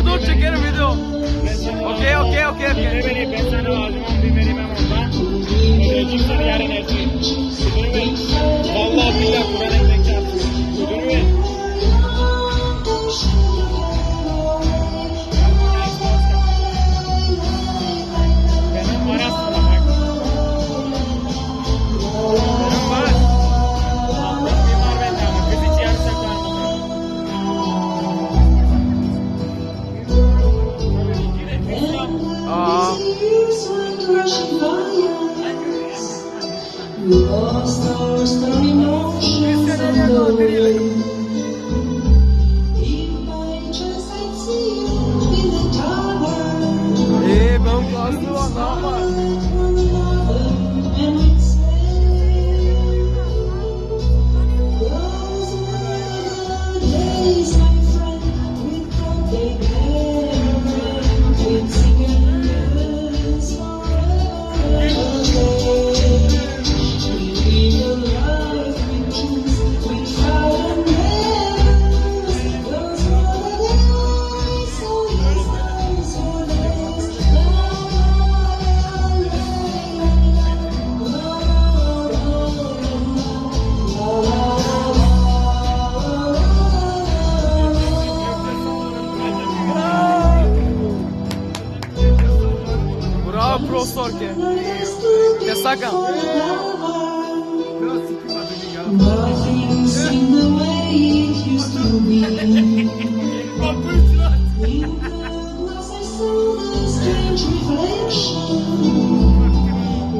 Dur çekerim video. Okey. Ne vereyim ben sana ağzıma bir vereyim ondan. Ödeyeceğim sana yarın her şeyi. Müdürü ver. Vallahi billahi Kur'an ekmek çarptı. Müdürü ver. Benim var aslında bak. Benim var. Benim var bende ama kız hiç yarısak var mı? Lost our starry emotions on the way. If by chance I'd see you in the tower, Ben klaslı var ne yapar? one another and we'd say, those were the days, my friend, we'd come together, we'd sing and dance forever. Bravo profesor ke. Yasakan. Nothing seemed the way it used to be. In the glass I saw the strange reflection.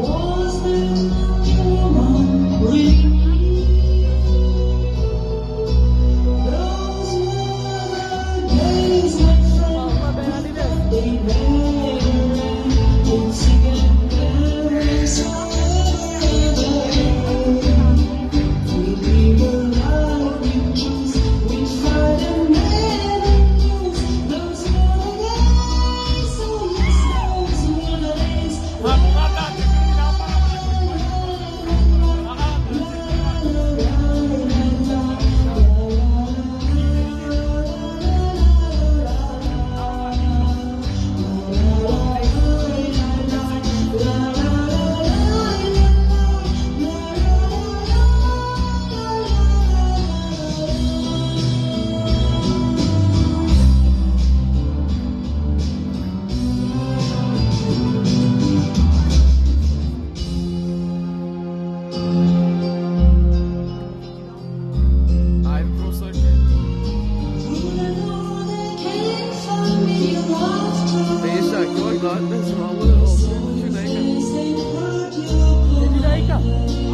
Was that woman really me? Those were the days, my friend. They ran, would sing and dance forever.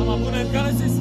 Ama bu ne kadar ses?